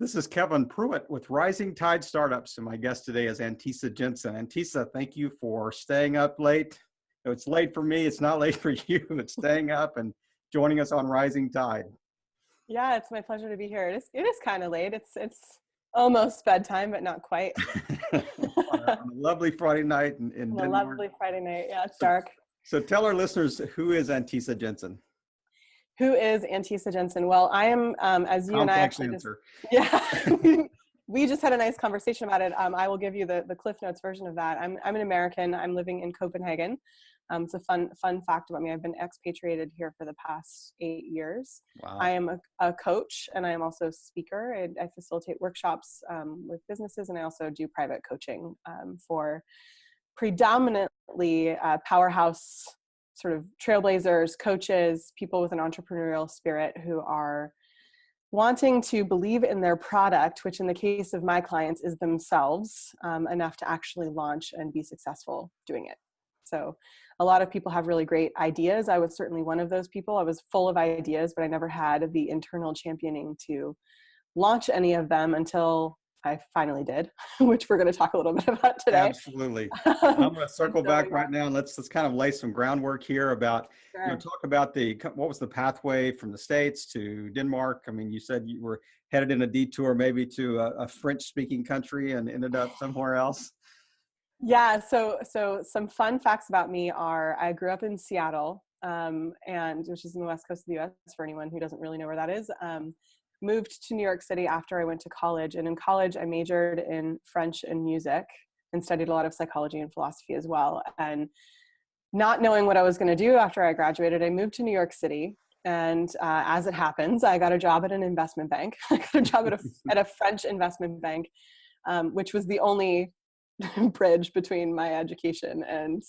This is Kevin Pruitt with Rising Tide Startups, and my guest today is Antesa Jensen. Antesa, thank you for staying up late. It's late for me. It's not late for you, but staying up and joining us on Rising Tide. Yeah, it's my pleasure to be here. It is kind of late. It's almost bedtime, but not quite. on a lovely Friday night in On a Denmark. lovely Friday night. Yeah, it's dark. So tell our listeners, who is Antesa Jensen? Who is Antesa Jensen? Well, I am, as you and I actually answer. We just had a nice conversation about it. I will give you the Cliff Notes version of that. I'm an American. I'm living in Copenhagen. It's a fun fact about me. I've been expatriated here for the past 8 years. Wow. I am a coach, and I am also a speaker. I facilitate workshops with businesses, and I also do private coaching for predominantly powerhouse sort of trailblazers, coaches, people with an entrepreneurial spirit who are wanting to believe in their product, which in the case of my clients is themselves, enough to actually launch and be successful doing it. So a lot of people have really great ideas. I was certainly one of those people. I was full of ideas, but I never had the internal championing to launch any of them until I finally did, which we're going to talk a little bit about today. Absolutely. I'm going to circle back right now and let's kind of lay some groundwork here about, talk about what was the pathway from the States to Denmark? I mean, you said you were headed in a detour maybe to a French speaking country and ended up somewhere else. Yeah. So some fun facts about me are I grew up in Seattle, and which is in the west coast of the US for anyone who doesn't really know where that is. Moved to New York City after I went to college. And in college, I majored in French and music and studied a lot of psychology and philosophy as well. And not knowing what I was going to do after I graduated, I moved to New York City. And as it happens, I got a job at an investment bank. I got a job at a French investment bank, which was the only bridge between my education and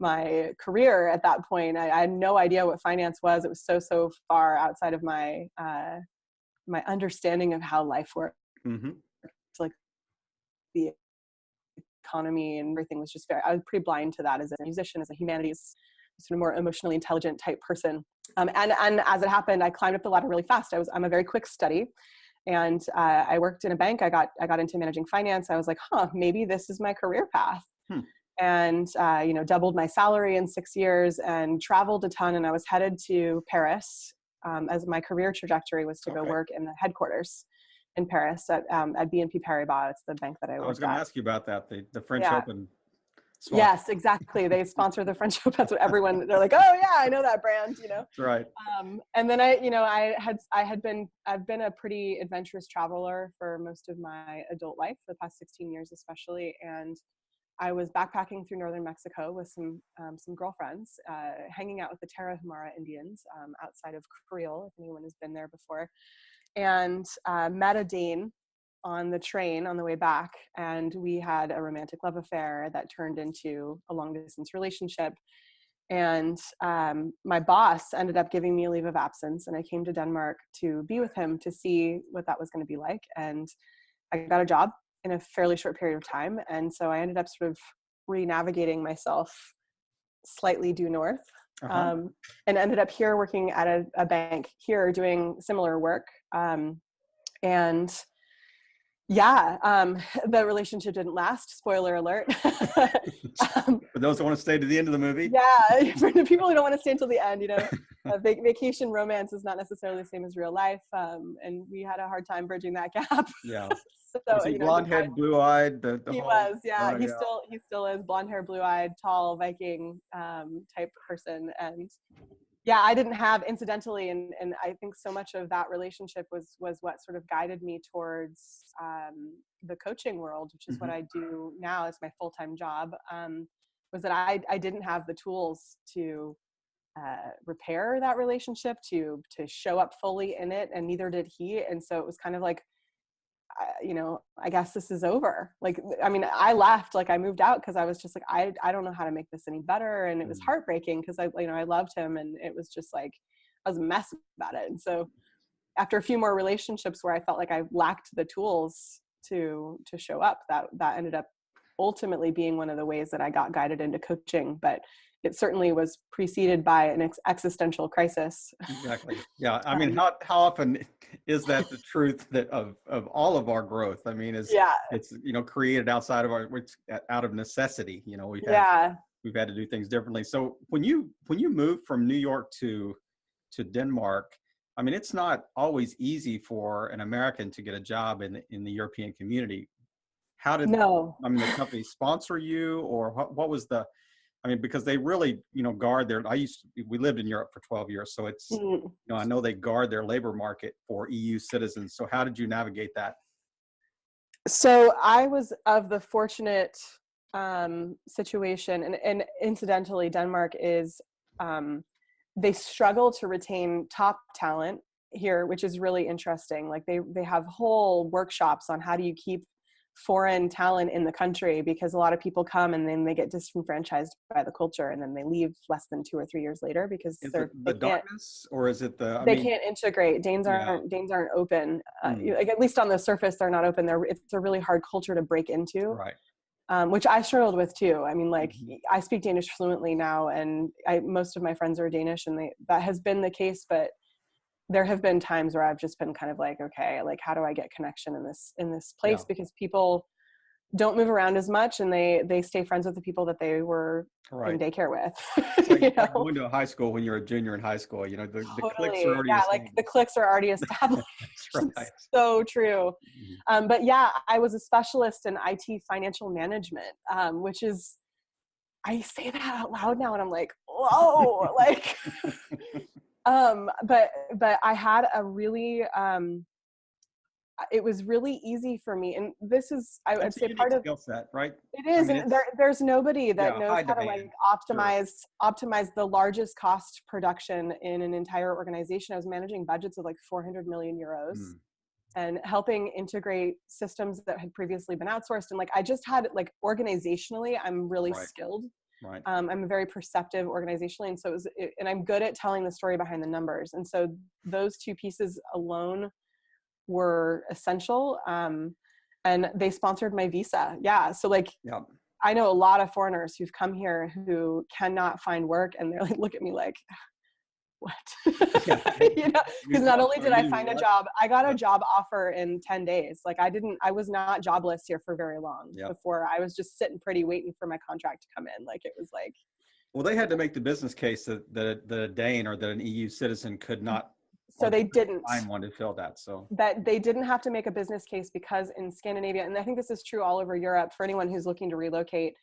my career at that point. I had no idea what finance was. It was so far outside of my understanding of how life worked. Mm-hmm. Like the economy and everything was just I was pretty blind to that as a musician, as a humanities, sort of more emotionally intelligent type person. And as it happened, I climbed up the ladder really fast. I'm a very quick study. And I worked in a bank. I got into managing finance. I was like, maybe this is my career path. And, doubled my salary in 6 years and traveled a ton. And I was headed to Paris as my career trajectory was to go work in the headquarters in Paris at BNP Paribas. It's the bank that I worked at. I was going to ask you about that, the French Open. Sponsor. Yes, exactly. They sponsor the French Open. That's what they're like, oh yeah, I know that brand, That's right. And then I've been a pretty adventurous traveler for most of my adult life, the past 16 years especially. And I was backpacking through northern Mexico with some girlfriends, hanging out with the Tarahumara Indians outside of Creel, if anyone has been there before, and met a Dane on the train on the way back, and we had a romantic love affair that turned into a long distance relationship. And my boss ended up giving me a leave of absence, and I came to Denmark to be with him to see what that was going to be like. And I got a job in a fairly short period of time. And so I ended up sort of re-navigating myself slightly due north, and ended up here working at a bank here doing similar work. The relationship didn't last. Spoiler alert. For those that want to stay to the end of the movie. Yeah, for the people who don't want to stay until the end, vacation romance is not necessarily the same as real life, and we had a hard time bridging that gap. Yeah. So blonde-haired, blue-eyed. He was, yeah. He still is blonde-haired, blue-eyed, tall Viking type person, and yeah, I didn't have, incidentally, and I think so much of that relationship was what sort of guided me towards the coaching world, which is what I do now as my full-time job, was that I didn't have the tools to repair that relationship, to show up fully in it, and neither did he. And so it was kind of like, I guess this is over. Like, I mean, I left, like I moved out because I was just like, I don't know how to make this any better. And it was heartbreaking because I loved him, and it was just like, I was a mess about it. And so after a few more relationships where I felt like I lacked the tools to show up, that ended up ultimately being one of the ways that I got guided into coaching. But it certainly was preceded by an existential crisis. Exactly. Yeah. I mean, how often is that the truth that of all of our growth? I mean, Yeah. it's created outside of out of necessity. Yeah. We've had to do things differently. So when you moved from New York to Denmark, I mean, it's not always easy for an American to get a job in the European community. How did, No. I mean, the company sponsor you, or what was the, I mean, because they really, guard their, we lived in Europe for 12 years. So it's, Mm. I know they guard their labor market for EU citizens. So how did you navigate that? So I was of the fortunate situation, and incidentally, Denmark is, they struggle to retain top talent here, which is really interesting. Like they have whole workshops on how do you keep foreign talent in the country, because a lot of people come and then they get disenfranchised by the culture, and then they leave less than 2 or 3 years later because Is it they the can't, darkness, or is it the, I they mean, can't integrate. Danes yeah. aren't open. Mm. Like, at least on the surface, they're not open. It's a really hard culture to break into. Right. Which I struggled with too. I mean, like, Mm-hmm. I speak Danish fluently now, and most of my friends are Danish, and that has been the case. But there have been times where I've just been kind of like, okay, like, how do I get connection in this place? Yeah. Because people don't move around as much, and they stay friends with the people that they were in daycare with. It's like going to a high school when you're a junior in high school. The cliques are already like the cliques are already established. That's right. So true. Mm-hmm. But yeah, I was a specialist in IT financial management, which is, I say that out loud now and I'm like, whoa, like, but I had a really, it was really easy for me. And this is, I'd say, part of skill set, right? it is. I mean, And there's nobody that knows high how to demand. like optimize the largest cost production in an entire organization. I was managing budgets of like 400 million euros. Mm. And helping integrate systems that had previously been outsourced. And like, I just had, like, organizationally, I'm really skilled. Right. I'm very perceptive organizationally. And so and I'm good at telling the story behind the numbers. And so those two pieces alone were essential. And they sponsored my visa. Yeah. So like, yeah. I know a lot of foreigners who've come here who cannot find work, and they're like, look at me like, what? Yeah. Because not only did I find a job, I got a job offer in 10 days. Like I was not jobless here for very long before. I was just sitting pretty waiting for my contract to come in. Like, it was like, well, they had to make the business case that a Dane or that an EU citizen could not. So they didn't. I wanted to fill that. So that they didn't have to make a business case, because in Scandinavia, and I think this is true all over Europe for anyone who's looking to relocate,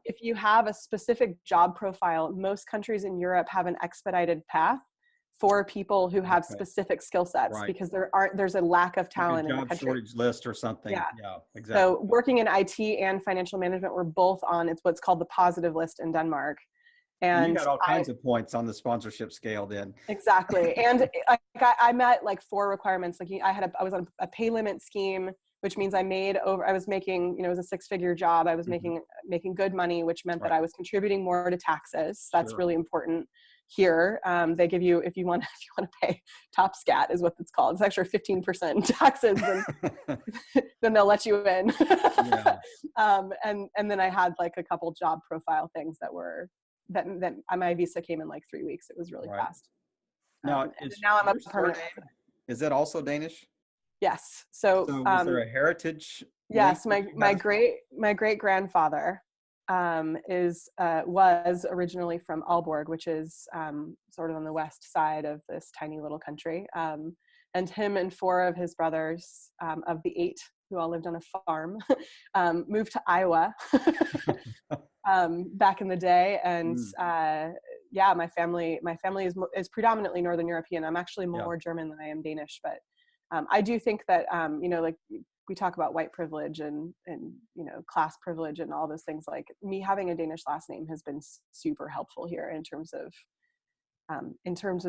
if you have a specific job profile, most countries in Europe have an expedited path for people who have specific skill sets, because there's a lack of talent in the country. Job shortage list or something. Yeah, exactly. So working in IT and financial management, we're both on, it's what's called the positive list in Denmark. And you got all kinds of points on the sponsorship scale then. Exactly. And I met like 4 requirements. Like I was on a pay limit scheme, which means I was making, it was a 6-figure job. I was making good money, which meant that I was contributing more to taxes. That's really important here. They give you, if you want to pay top scat is what it's called. It's actually 15% taxes, then they'll let you in. And then I had like a couple job profile things that my visa came in like 3 weeks. It was really fast. Now, now I'm a permanent. Is that also Danish? Yes. So was there a heritage? Yes, my great grandfather was originally from Aalborg, which is sort of on the west side of this tiny little country. And him and 4 of his brothers, of the 8 who all lived on a farm, moved to Iowa back in the day. And my family is predominantly Northern European. I'm actually more German than I am Danish, but I do think that like we talk about white privilege and class privilege and all those things. Like, me having a Danish last name has been super helpful here in terms of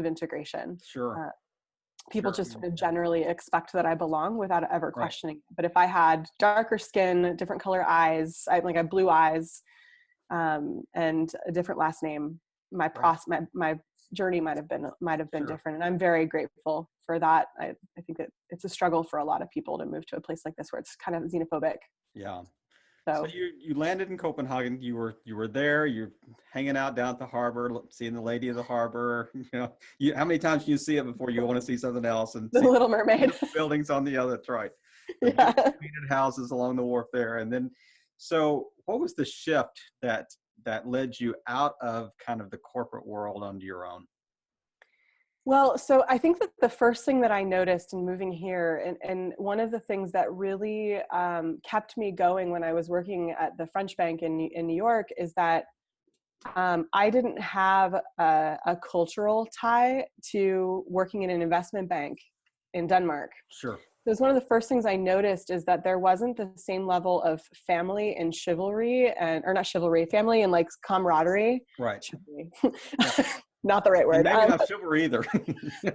integration. Sure. People just generally expect that I belong without ever questioning. But if I had darker skin, different color eyes, I have blue eyes, and a different last name, my journey might have been different. And I'm very grateful for that. I think that it's a struggle for a lot of people to move to a place like this where it's kind of xenophobic. Yeah. So So you landed in Copenhagen. You were there. You're hanging out down at the harbor, seeing the Lady of the Harbor. How many times can you see it before you want to see something else and The see Little the Mermaid. beautiful buildings on the other? That's right. The beautiful Yeah. painted houses along the wharf there. And then, so what was the shift that led you out of kind of the corporate world onto your own? Well, so I think that the first thing that I noticed in moving here, and one of the things that really kept me going when I was working at the French bank in New York, is that I didn't have a cultural tie to working in an investment bank in Denmark. Sure. It was one of the first things I noticed, is that there wasn't the same level of family and chivalry, or not chivalry, family and like camaraderie. Right. Chivalry. Yeah. Not the right And word. maybe not chivalry either.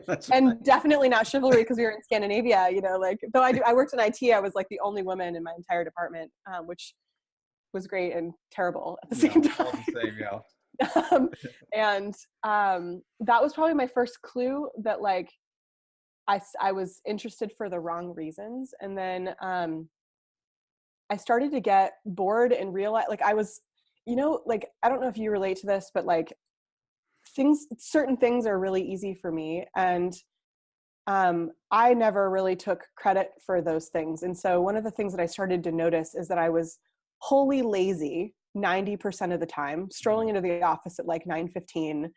That's right. And definitely not chivalry, because we were in Scandinavia, like, though I worked in IT, I was like the only woman in my entire department, which was great and terrible at the Yeah, same all time. the same, yeah. And that was probably my first clue that like I was interested for the wrong reasons. And then I started to get bored and realize, like, I was, like, I don't know if you relate to this, but like certain things are really easy for me. And I never really took credit for those things. And so one of the things that I started to notice is that I was wholly lazy 90% of the time, strolling into the office at like 9:15,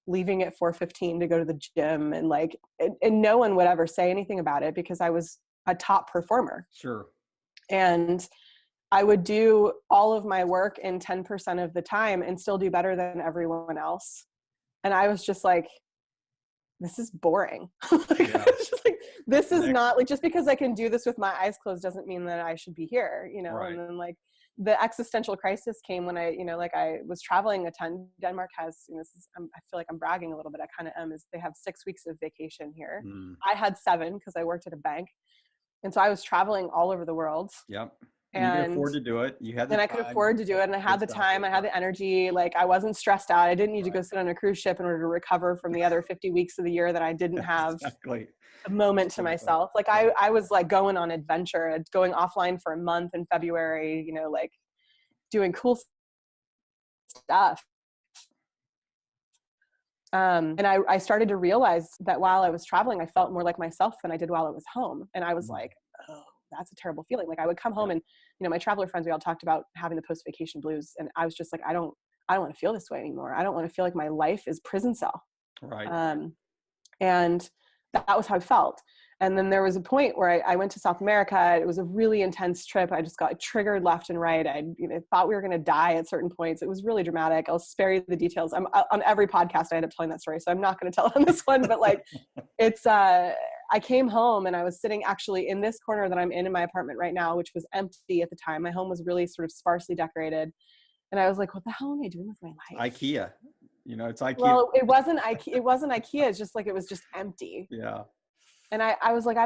leaving at 4:15 to go to the gym. And like, and no one would ever say anything about it, because I was a top performer. Sure. And I would do all of my work in 10% of the time and still do better than everyone else. And I was just like, this is boring. Yeah. It's just like, this is Next. not like, just because I can do this with my eyes closed doesn't mean that I should be here, Right. And then like the existential crisis came when I, like I was traveling a ton. Denmark has, I feel like I'm bragging a little bit. I kind of am, is they have 6 weeks of vacation here. Mm. I had 7 because I worked at a bank. And so I was traveling all over the world. Yep. And you could And afford to do it. You had the and I time. could afford to do it. And I had Good the stuff. time, I had the energy, like I wasn't stressed out. I didn't need to go Right. sit on a cruise ship in order to recover from the other 50 weeks of the year that I didn't have Exactly. a moment to Exactly. myself. Like I was like going on adventure, going offline for a month in February, like doing cool stuff. And I started to realize that while I was traveling, I felt more like myself than I did while I was home. And I was like, oh, that's a terrible feeling. Like I would come home and, my traveler friends, we all talked about having the post-vacation blues. And I was just like, I don't want to feel this way anymore. I don't want to feel like my life is prison cell. Right. And that was how I felt. And then there was a point where I went to South America. It was a really intense trip. I just got triggered left and right. I thought we were going to die at certain points. It was really dramatic. I'll spare you the details. I'm on every podcast I end up telling that story, so I'm not going to tell it on this one. But like, it's I came home and I was sitting actually in this corner that I'm in my apartment right now, which was empty at the time. My home was really sort of sparsely decorated, and I was like, "What the hell am I doing with my life?" IKEA. It's IKEA. Well, it wasn't IKEA. It wasn't IKEA. It's just like it was just empty. Yeah. And I was like,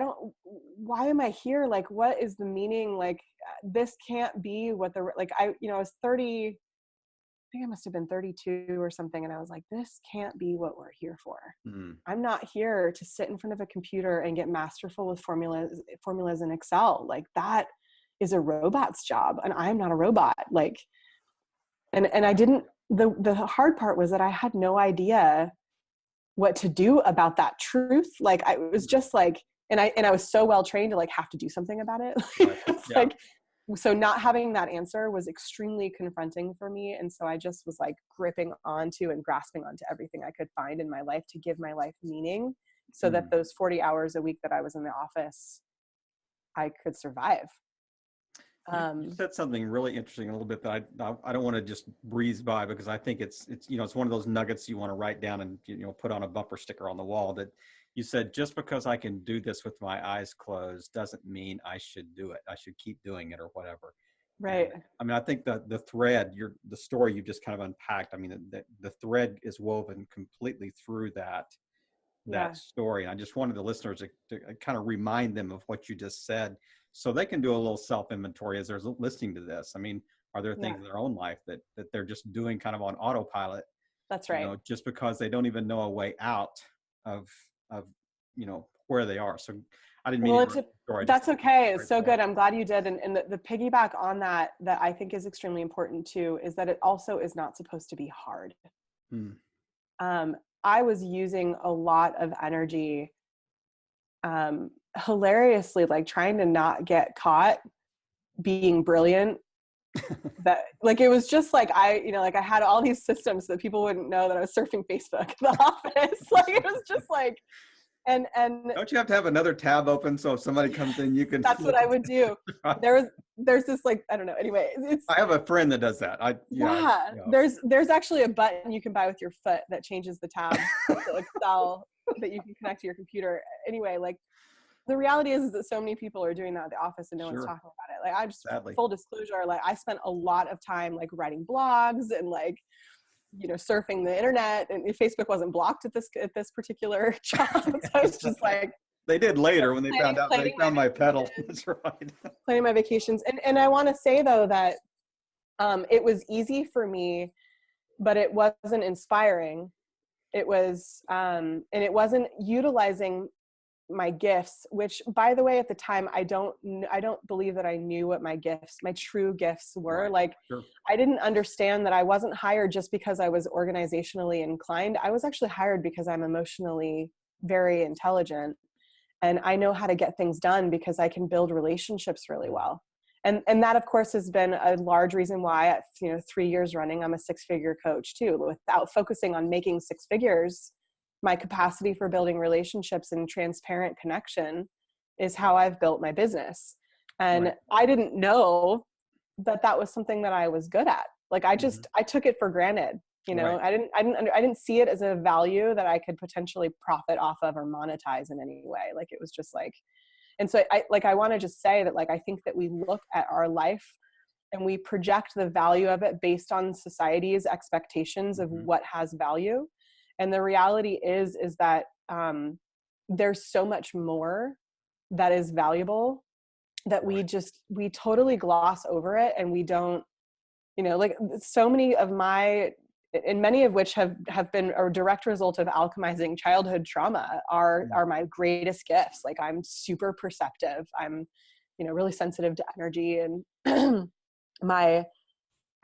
why am I here? Like, what is the meaning? Like, this can't be what I was 30, I think I must have been 32 or something. And I was like, this can't be what we're here for. Mm. I'm not here to sit in front of a computer and get masterful with formulas in Excel. Like that is a robot's job. And I'm not a robot. Like, and I didn't, the hard part was that I had no idea what to do about that truth. Like I was just like, and I was so well trained to like have to do something about it. Right. It's Yeah. like, so not having that answer was extremely confronting for me. And so I just was like gripping onto and grasping onto everything I could find in my life to give my life meaning, so that those 40 hours a week that I was in the office, I could survive. You said something really interesting a little bit that I don't want to just breeze by, because I think it's it's one of those nuggets you want to write down and put on a bumper sticker on the wall. That you said, just because I can do this with my eyes closed doesn't mean I should do it. I should keep doing it or whatever. Right. And, I mean, I think the thread, the story you just kind of unpacked, I mean, the thread is woven completely through that story. And I just wanted the listeners to kind of remind them of what you just said, so they can do a little self-inventory as they're listening to this. I mean, are there things in their own life that they're just doing kind of on autopilot? That's right. Just because they don't even know a way out of where they are. So I didn't mean Well, to interrupt the story. I just that's okay. It's right so there. good. I'm glad you did. And the piggyback on that, that I think is extremely important too, is that it also is not supposed to be hard. Hmm. Um, I was using a lot of energy, hilariously, like trying to not get caught being brilliant. That like, it was just like, like I had all these systems so that people wouldn't know that I was surfing Facebook in the office. Like, it was just like, and Don't you have to have another tab open so if somebody comes in, you can that's what flip I would do. it? There's this, like, I don't know. Anyway, it's, I have a friend that does that. yeah, Yeah. there's actually a button you can buy with your foot that changes the tabs to Excel that you can connect to your computer. Anyway, like, the reality is that so many people are doing that at the office and no one's Sure. talking about it. Like, I just, Sadly. full disclosure, like, I spent a lot of time like writing blogs and like, surfing the internet, and Facebook wasn't blocked at this particular job. So I was just like, They did later when they found out they planning found my pedal. vacations, That's right. planning my vacations. And I want to say though that it was easy for me, but it wasn't inspiring. It was, and it wasn't utilizing my gifts, which, by the way, at the time, I don't believe that I knew what my true gifts were. Right. Like, Sure. I didn't understand that I wasn't hired just because I was organizationally inclined. I was actually hired because I'm emotionally very intelligent, and I know how to get things done because I can build relationships really well. And that, of course, has been a large reason why at 3 years running, I'm a six-figure coach too. Without focusing on making six figures, my capacity for building relationships and transparent connection is how I've built my business. And Right. I didn't know that that was something that I was good at. Like, I took it for granted. Right. I didn't see it as a value that I could potentially profit off of or monetize in any way. Like, it was just like, and so I want to just say that, like, I think that we look at our life and we project the value of it based on society's expectations of Mhm. what has value. And the reality is that there's so much more that is valuable that Right. we totally gloss over it. And we don't, like, so many of and many of which have been a direct result of alchemizing childhood trauma are Mm. my greatest gifts. Like, I'm super perceptive. I'm, really sensitive to energy, and my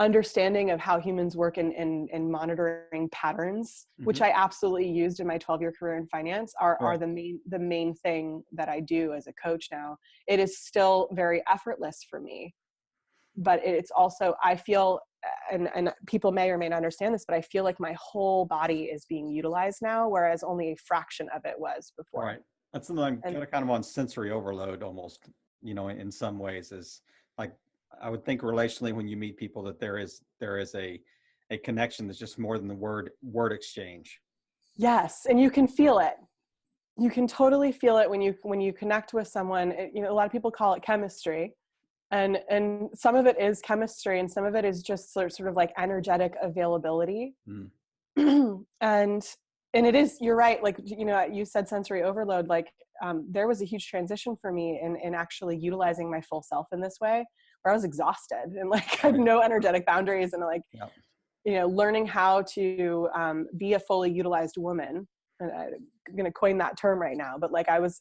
understanding of how humans work in monitoring patterns, which Mhm. I absolutely used in my 12-year career in finance, are Right. the main thing that I do as a coach now. It is still very effortless for me, but it's also, I feel, and people may or may not understand this, but I feel like my whole body is being utilized now, whereas only a fraction of it was before. Right. That's something I'm And kind of on sensory overload almost, in some ways is like, I would think relationally when you meet people that there is a connection that's just more than the word exchange. yes, and you can feel it. You can totally feel it when you connect with someone. A lot of people call it chemistry, and some of it is chemistry, and some of it is just sort of like energetic availability. Mm. and it is, you're right, like, you said sensory overload. Like, there was a huge transition for me in actually utilizing my full self in this way, where I was exhausted and like I had Right. no energetic boundaries, and like, Yeah. learning how to be a fully utilized woman. And I'm going to coin that term right now, but like, I was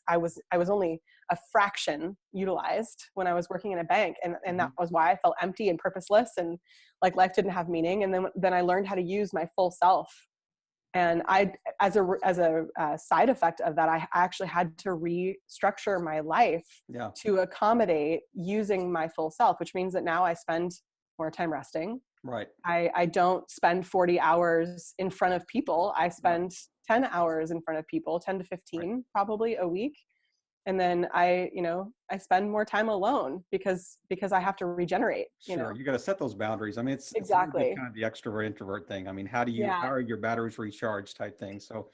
only a fraction utilized when I was working in a bank, and that Mhm. was why I felt empty and purposeless, and like life didn't have meaning. And then I learned how to use my full self, and I, as a side effect of that, I actually had to restructure my life Yeah. to accommodate using my full self, which means that now I spend more time resting. Right. I don't spend 40 hours in front of people. I Yeah. spend 10 hours in front of people, 10 to Right. 15 probably a week. And then I spend more time alone because I have to regenerate, Sure. You got to set those boundaries. I mean, it's a little bit Exactly. kind of the extrovert introvert thing. I mean, how Yeah. are your batteries recharged type thing. So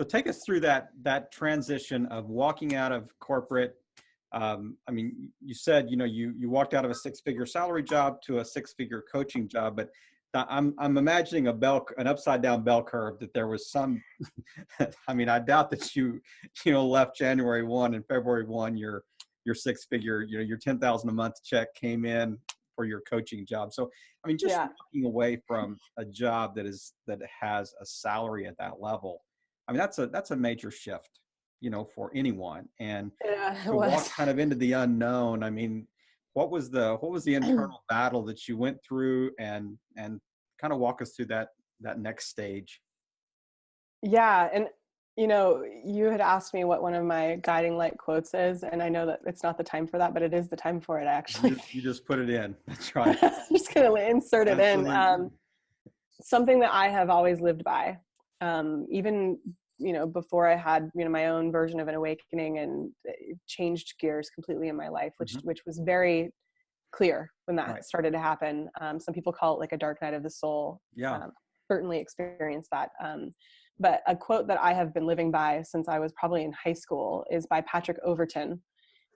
take us through that transition of walking out of corporate. I mean, you said, you walked out of a six-figure salary job to a six-figure coaching job, but I'm imagining an upside down bell curve, that there was some, I mean, I doubt that left January 1 and February 1, your six figure, your 10,000 a month check came in for your coaching job. So, I mean, just Yeah. walking away from a job that has a salary at that level. I mean, that's a major shift. for anyone. And Yeah, it to walk was. kind of into the unknown, I mean, what was the internal battle that you went through, and kind of walk us through that next stage? Yeah, and you had asked me what one of my guiding light quotes is, and I know that it's not the time for that, but it is the time for it actually. You just put it in. That's right. I'm just gonna insert it in. Absolutely. Something that I have always lived by, even before I had my own version of an awakening and changed gears completely in my life, which Mhm. which was very clear when that Right. started to happen. Some people call it like a dark night of the soul. Yeah. Certainly experienced that. But a quote that I have been living by since I was probably in high school is by Patrick Overton.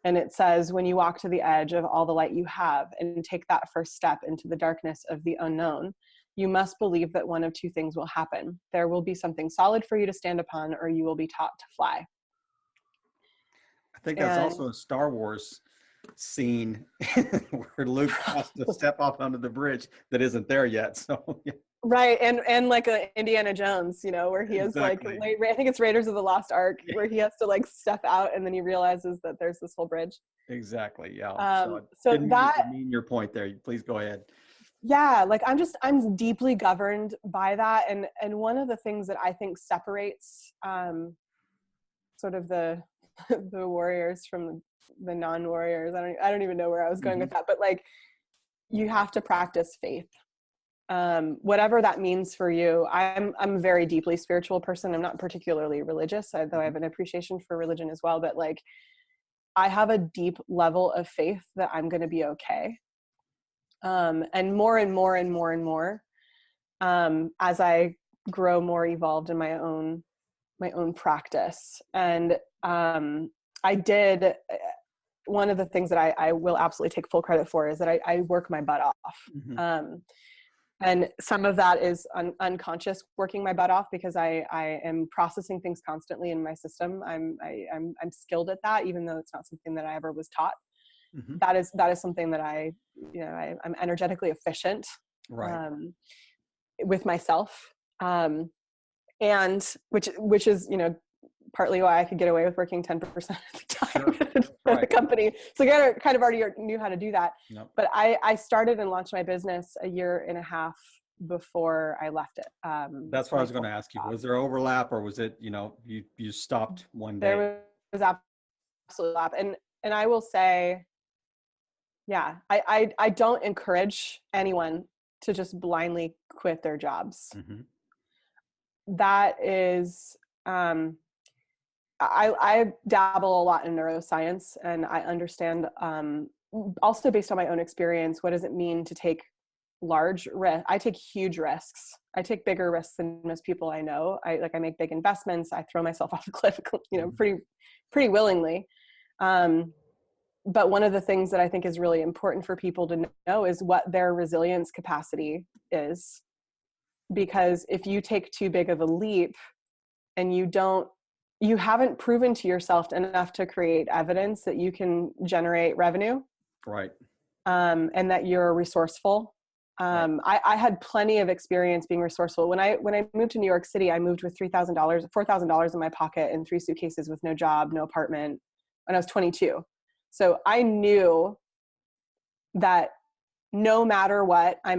And it says, when you walk to the edge of all the light you have and take that first step into the darkness of the unknown, you must believe that one of two things will happen. There will be something solid for you to stand upon, or you will be taught to fly. I think that's And also a Star Wars scene where Luke has to step off onto the bridge that isn't there yet. So yeah, right, and like a Indiana Jones, where he is like, exactly. I think it's Raiders of the Lost Ark, where he has to like step out and then he realizes that there's this whole bridge. Exactly. Yeah. So I So didn't mean to that, demean your point there. Please go ahead. yeah, like I'm deeply governed by that, and one of the things that I think separates sort of the the warriors from the non-warriors. I don't even know where I was going Hmm. with that, but like you have to practice faith, whatever that means for you. I'm a very deeply spiritual person. I'm not particularly religious, though I Hmm. have an appreciation for religion as well. But like I have a deep level of faith that I'm going to be okay. And more and more and more and more, as I grow more evolved in my own practice. And I did one of the things that I will absolutely take full credit for is that I work my butt off. Hmm. Um, and some of that is unconscious working my butt off because I am processing things constantly in my system. I'm skilled at that, even though it's not something that I ever was taught. Hmm. That is something that I'm energetically efficient, Right. um, with myself. And which is partly why I could get away with working 10% of the Sure. time That's at a right. company. So I kind of already knew how to do that. Yep. But I started and launched my business a year and a half before I left it. That's what I My was going to corporate ask you. job. Was there overlap, or was it, you stopped one day? There was absolutely lap. And I will say, yeah, I don't encourage anyone to just blindly quit their jobs. Hmm. That is I dabble a lot in neuroscience, and I understand, also based on my own experience, what does it mean to take large risks? I take huge risks. I take bigger risks than most people I know. I make big investments. I throw myself off a cliff, Hmm. pretty willingly. Um, but one of the things that I think is really important for people to know is what their resilience capacity is. Because if you take too big of a leap and you haven't proven to yourself enough to create evidence that you can generate revenue, Right. and that you're resourceful. Right. I had plenty of experience being resourceful. When I moved to New York City, I moved with $4,000 in my pocket and 3 suitcases with no job, no apartment when I was 22. So I knew that no matter what, Hmm.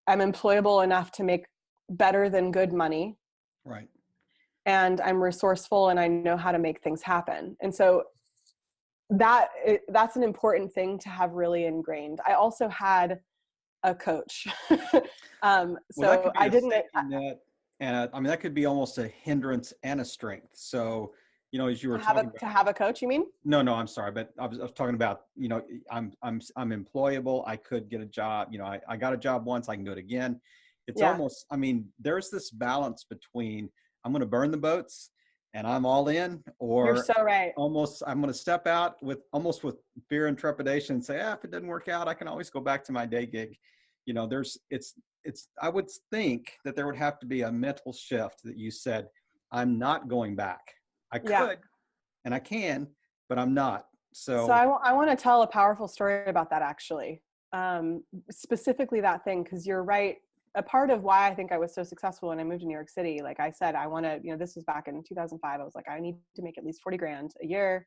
I'm employable enough to make better than good money, Right. and I'm resourceful and I know how to make things happen. And so that's an important thing to have really ingrained. I also had a coach. Well, that So could be I a didn't, safety net, and I mean that could be almost a hindrance and a strength. So, as you were talking about. to have a coach, you mean? No, no, I'm sorry, but I was talking about, I'm employable. I could get a job. I got a job once. I can do it again. It's Yeah, almost, I mean, there's this balance between I'm going to burn the boats and I'm all in, you're or so right. almost I'm going to step out with fear and trepidation and say, if it doesn't work out, I can always go back to my day gig. I would think that there would have to be a mental shift that you said, I'm not going back. I Yeah. could, and I can, but I'm not. So So, I want to tell a powerful story about that, actually. Specifically that thing, because you're right. a part of why I think I was so successful when I moved to New York City. Like I said, I want to, this was back in 2005. I was like, I need to make at least 40 grand a year.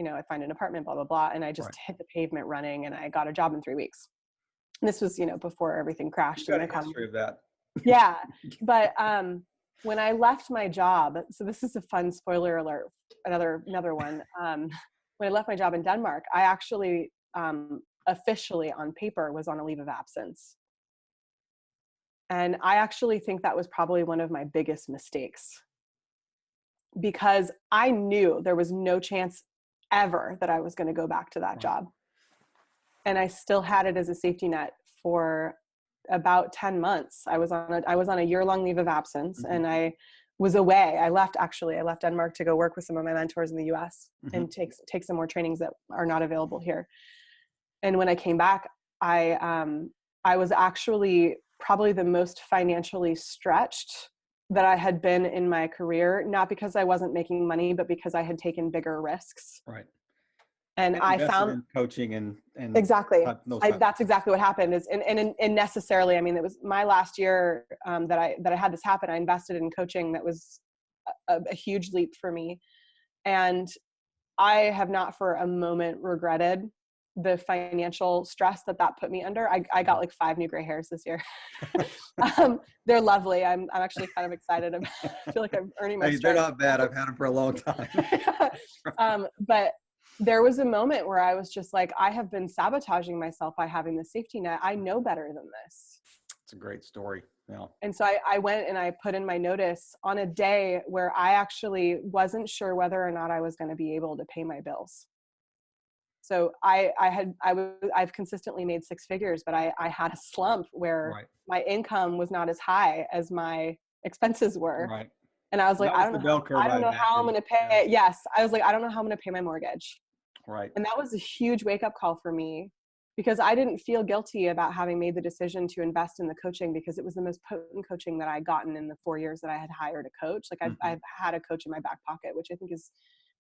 I find an apartment, blah, blah, blah. And I just hit the pavement running, and I got a job in 3 weeks. And this was, before everything crashed. You've got a history of that. Yeah. But when I left my job, so this is a fun spoiler alert, another one. When I left my job in Denmark, I actually officially on paper was on a leave of absence. And I actually think that was probably one of my biggest mistakes, because I knew there was no chance ever that I was going to go back to that job. And I still had it as a safety net for about 10 months. I was on a year-long leave of absence, and I was away. I left Denmark to go work with some of my mentors in the US and take some more trainings that are not available here. And when I came back, I was actually probably the most financially stretched that I had been in my career, not because I wasn't making money, but because I had taken bigger risks. Right. And I found in coaching and exactly, that's exactly what happened is, and necessarily, I mean, it was my last year that I had this happen. I invested in coaching. That was a huge leap for me. And I have not for a moment regretted the financial stress that put me under. I got like 5 new gray hairs this year. They're lovely. I'm actually kind of excited. I feel like I'm earning my stripes. They're not bad. I've had them for a long time. But there was a moment where I was just like, I have been sabotaging myself by having the safety net. I know better than this. It's a great story. Yeah. And so I went and I put in my notice on a day where I actually wasn't sure whether or not I was going to be able to pay my bills. So I've consistently made 6 figures, but I had a slump where my income was not as high as my expenses were. Right. And I was like, I don't know how I'm going to pay. Yes. I was like, I don't know how I'm going to pay my mortgage. Right. And that was a huge wake up call for me, because I didn't feel guilty about having made the decision to invest in the coaching, because it was the most potent coaching that I'd gotten in the 4 years that I had hired a coach. Like I've had a coach in my back pocket, which I think is,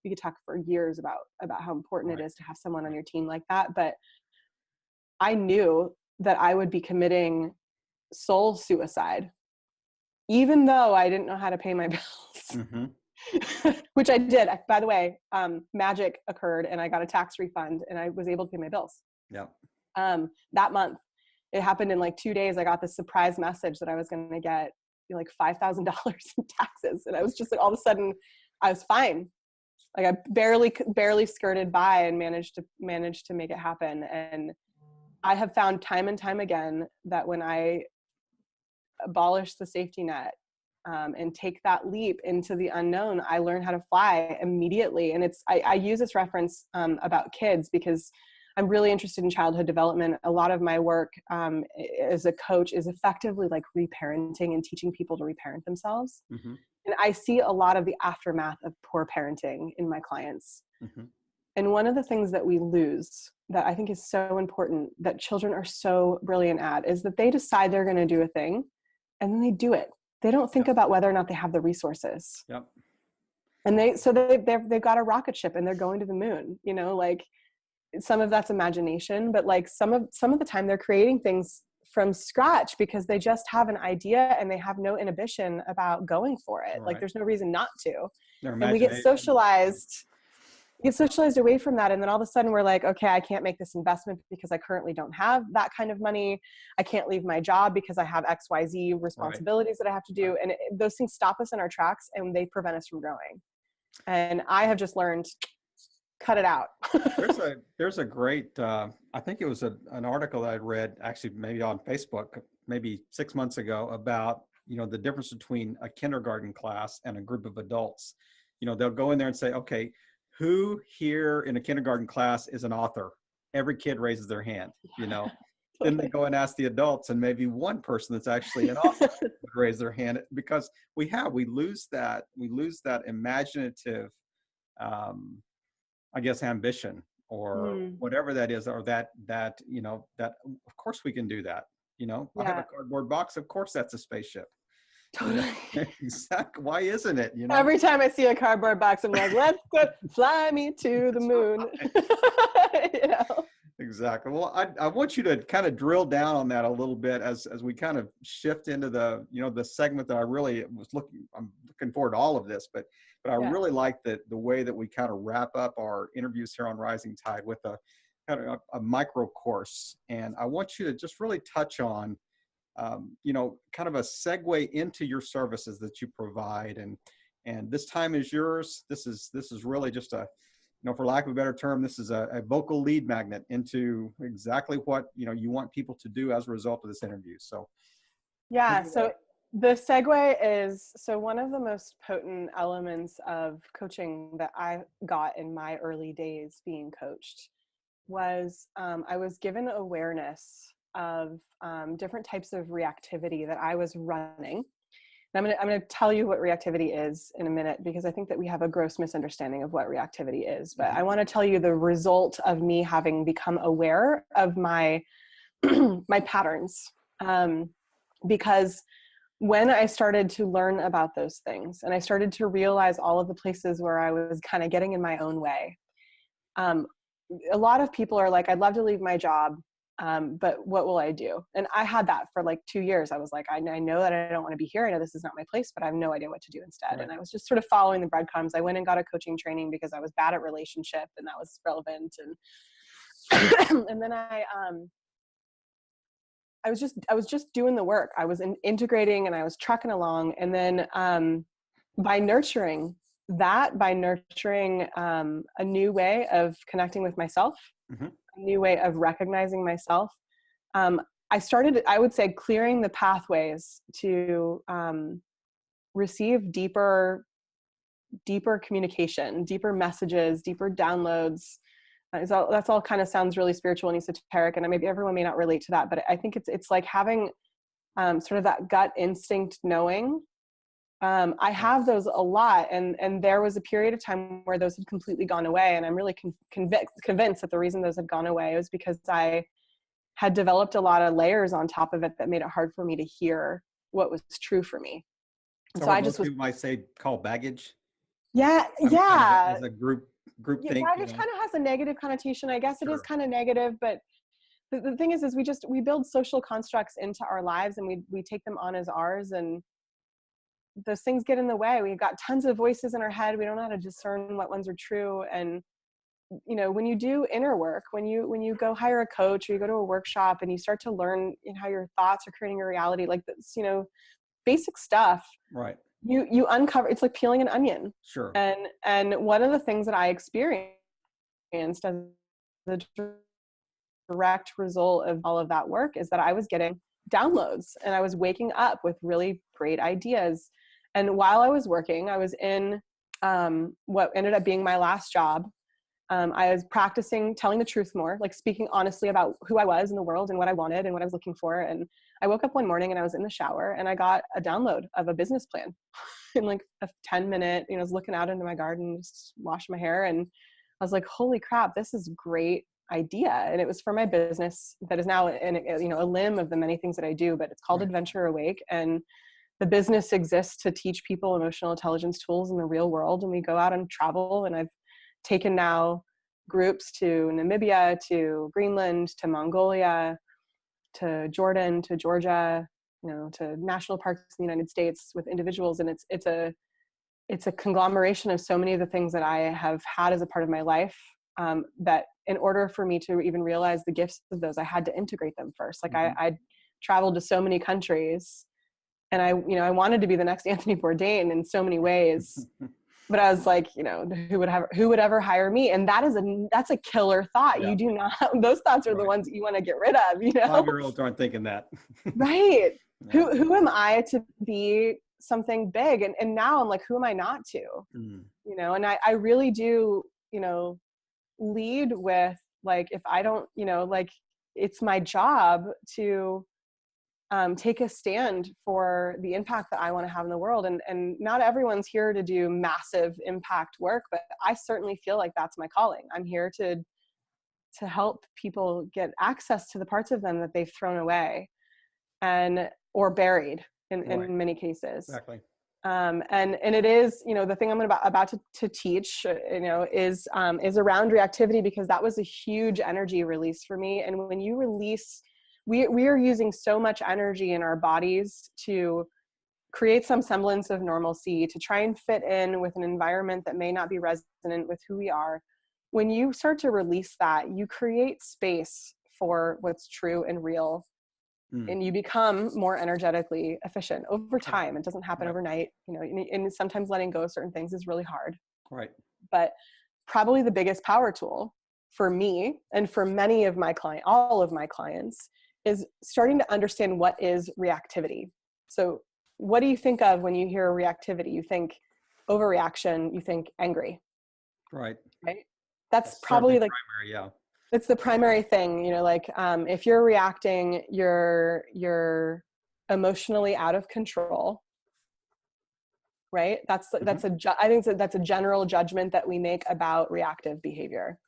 we could talk for years about how important it is to have someone on your team like that. But I knew that I would be committing soul suicide, even though I didn't know how to pay my bills, which I did. By the way, magic occurred and I got a tax refund and I was able to pay my bills. Yeah. That month, it happened in like 2 days. I got this surprise message that I was going to get like $5,000 in taxes. And I was just like, all of a sudden I was fine. Like I barely skirted by and managed to make it happen. And I have found time and time again that when I abolish the safety net and take that leap into the unknown, I learn how to fly immediately. And I use this reference about kids because I'm really interested in childhood development. A lot of my work as a coach is effectively like reparenting and teaching people to reparent themselves. And I see a lot of the aftermath of poor parenting in my clients. And one of the things that we lose that I think is so important that children are so brilliant at is that they decide they're going to do a thing and then they do it. They don't think about whether or not they have the resources. And they've got a rocket ship and they're going to the moon, like some of that's imagination, but like some of the time they're creating things from scratch because they just have an idea and they have no inhibition about going for it. Like there's no reason not to. And we get socialized away from that. And then all of a sudden we're like, okay, I can't make this investment because I currently don't have that kind of money. I can't leave my job because I have XYZ responsibilities that I have to do. And those things stop us in our tracks and they prevent us from growing. And I have just learned, cut it out. there's a great, I think it was an article that I read actually maybe on Facebook, maybe 6 months ago about, the difference between a kindergarten class and a group of adults. They'll go in there and say, okay, who here in a kindergarten class is an author? Every kid raises their hand, Then they go and ask the adults and maybe one person that's actually an author would raise their hand, because we lose that imaginative, I guess, ambition or whatever that is, or that of course we can do that. I have a cardboard box. Of course that's a spaceship. Totally. Exactly. Why isn't it? Every time I see a cardboard box, I'm like, let's go fly me to the moon. Exactly. Well, I want you to kind of drill down on that a little bit as we kind of shift into the, the segment that I really I'm looking forward to all of this, but I Yeah. really like the way that we kind of wrap up our interviews here on Rising Tide with a kind of a micro course. And I want you to just really touch on, kind of a segue into your services that you provide. And this time is yours. This is really just for lack of a better term, this is a vocal lead magnet into exactly what, you want people to do as a result of this interview. So, Yeah. So the segue is, so one of the most potent elements of coaching that I got in my early days being coached was I was given awareness of different types of reactivity that I was running. And I'm gonna tell you what reactivity is in a minute, because I think that we have a gross misunderstanding of what reactivity is. But I want to tell you the result of me having become aware of my my patterns, because when I started to learn about those things and I started to realize all of the places where I was kind of getting in my own way, a lot of people are like, I'd love to leave my job, but what will I do? And I had that for like 2 years. I was like, I know that I don't want to be here. I know this is not my place, but I have no idea what to do instead. Right. And I was just sort of following the breadcrumbs. I went and got a coaching training because I was bad at relationship and that was relevant. And and then I was just doing the work. I was integrating and I was trucking along. And then by nurturing a new way of connecting with myself, a new way of recognizing myself, I started, I would say, clearing the pathways to receive deeper communication, deeper messages, deeper downloads. That's all kind of sounds really spiritual and esoteric, and maybe everyone may not relate to that, but I think it's like having sort of that gut instinct knowing. I have those a lot, and there was a period of time where those had completely gone away, and I'm really convinced that the reason those had gone away was because I had developed a lot of layers on top of it that made it hard for me to hear what was true for me. And so I just was, people might say, call baggage. yeah, Kind yeah. of as a group Yeah, think. baggage kind of has a negative connotation. I guess it is Sure. kind of negative, but the thing is we build social constructs into our lives and we take them on as ours, and those things get in the way. We've got tons of voices in our head. We don't know how to discern what ones are true. And when you do inner work, when you go hire a coach or you go to a workshop and you start to learn how your thoughts are creating your reality, like this, basic stuff. Right. You uncover, it's like peeling an onion. Sure. And one of the things that I experienced as the direct result of all of that work is that I was getting downloads and I was waking up with really great ideas. And while I was working, I was in what ended up being my last job. I was practicing telling the truth more, like speaking honestly about who I was in the world and what I wanted and what I was looking for. And I woke up one morning and I was in the shower and I got a download of a business plan in like a 10-minute, I was looking out into my garden, just washing my hair. And I was like, holy crap, this is great idea. And it was for my business that is now a limb of the many things that I do, but it's called Right. Adventure Awake. And the business exists to teach people emotional intelligence tools in the real world. And we go out and travel. And I've taken now groups to Namibia, to Greenland, to Mongolia, to Jordan, to Georgia, to national parks in the United States with individuals. And it's a conglomeration of so many of the things that I have had as a part of my life, that in order for me to even realize the gifts of those, I had to integrate them first. Like I traveled to so many countries and I wanted to be the next Anthony Bourdain in so many ways. But I was like, who would ever hire me? And that's a killer thought. Yeah. You do not, those thoughts are the ones that you want to get rid of, 5-year-olds aren't thinking that. Right. Yeah. Who am I to be something big? And now I'm like, who am I not to? And I really do, lead with like, if I don't, like it's my job to take a stand for the impact that I want to have in the world. And not everyone's here to do massive impact work, but I certainly feel like that's my calling. I'm here to help people get access to the parts of them that they've thrown away or buried in Right. many cases. Exactly. And it is, you know, the thing I'm about to teach, you know, is around reactivity, because that was a huge energy release for me. And when you release, we are using so much energy in our bodies to create some semblance of normalcy, to try and fit in with an environment that may not be resonant with who we are. When you start to release that, you create space for what's true and real. And you become more energetically efficient over time. It doesn't happen overnight, you know, and sometimes letting go of certain things is really hard. Right. But probably the biggest power tool for me and for many of my all of my clients, is starting to understand what is reactivity. So what do you think of when you hear reactivity? You think overreaction, you think angry. Right. Right. That's probably the primary, yeah. It's the primary thing, you know, like, if you're reacting, you're emotionally out of control, right? I think that's a general judgment that we make about reactive behavior.